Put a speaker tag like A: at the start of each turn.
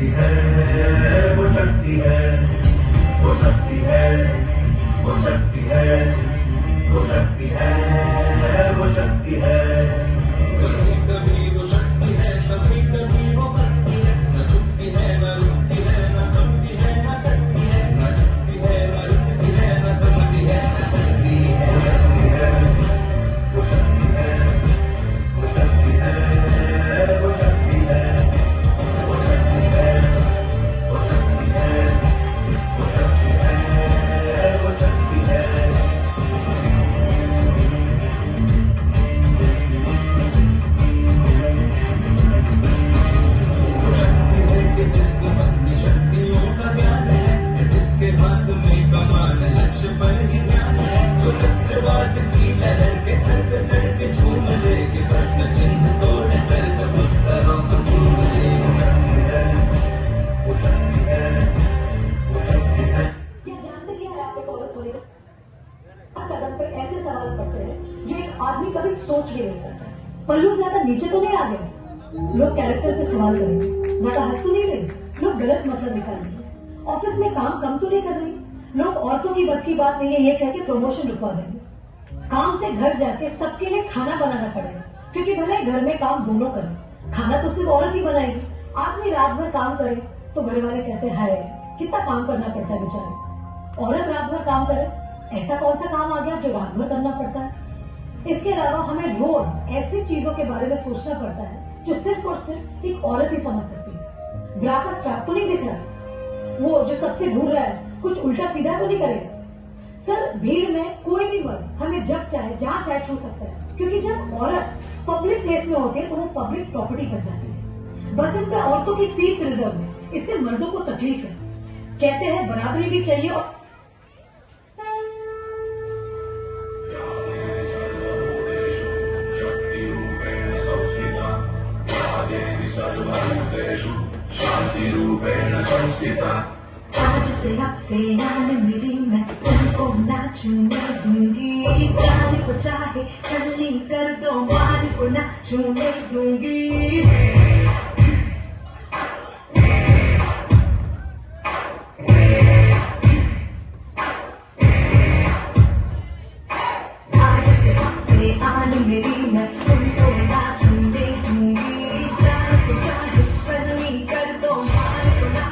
A: शक्ति है, वो शक्ति है, वो शक्ति है, वो शक्ति है, वो शक्ति है, वो शक्ति है। कभी कभी वो शक्ति है, कभी कभी वो भक्ति है। न झुकती है, न रुकती है, न थमती है, न थकती है। न झुकती है, न रुकती है, न थमती है, न थकती है। वो शक्ति है, वो शक्ति है, वो शक्ति है, वो शक्ति है, वो शक्ति है, वो शक्ति है, वो शक्ति है, वो शक्ति है। जिसकी अपनी शक्तियों का ज्ञान है, जिसके हाथ में कमान लक्ष्य पर ही ध्यान है, जो चक्रवात की लहर के सर पे चढ़ के झूम ले, कि प्रश्न चिन्ह तोड़ कर जब उत्तरों को ढूंढ ले। वो शक्ति है, वो शक्ति है।
B: क्या जानते हैं आप एक औरत होने का कदम पर ऐसे सवाल करते हैं जो एक आदमी कभी सोच भी नहीं सकता। पल्लू ज्यादा नीचे तो नहीं आ गए, लोग कैरेक्टर पे सवाल करेंगे। ज्यादा हंस तो नहीं रहे, लोग गलत मतलब निकालेंगे। ऑफिस में काम कम तो नहीं कर रही, लोग औरतों की बस की बात नहीं है ये कह के प्रमोशन रुकवा देंगे। काम से घर जाके सबके लिए खाना बनाना पड़ेगा, क्योंकि भले घर में काम दोनों करें, खाना तो सिर्फ औरत ही बनाएगी। आदमी रात भर काम करे तो घर वाले कहते हैं हाय कितना काम करना पड़ता है बेचारे। औरत रात भर काम करे, ऐसा कौन सा काम आ गया जो रात भर करना पड़ता है। इसके अलावा हमें रोज ऐसी चीजों के बारे में सोचना पड़ता है जो सिर्फ और सिर्फ एक औरत ही समझ सकती है। ब्रा का स्ट्रैप तो नहीं दिख रहा, वो जो सबसे घूर रहा है कुछ उल्टा सीधा तो नहीं करेगा। सर भीड़ में कोई भी मर्द हमें जब चाहे जहाँ चाहे छू सकता है, क्योंकि जब औरत पब्लिक प्लेस में होती है तो वो पब्लिक प्रॉपर्टी बन जाती है। बसेस में औरतों की सीट रिजर्व है, इससे मर्दों को तकलीफ है। कहते हैं बराबरी भी चाहिए और
A: सर्वभूतेषु शान्तिरूपेण संस्थिता।
B: आज से अब से आन मेरी मैं उनको ना छूने दूंगी। जान को चाहे छलनी कर दो, मान को ना छूने दूंगी। आज से अब से आन मेरी मैं उनको ना छूने दूंगी। जान को चाहे छलनी कर दो, मान को ना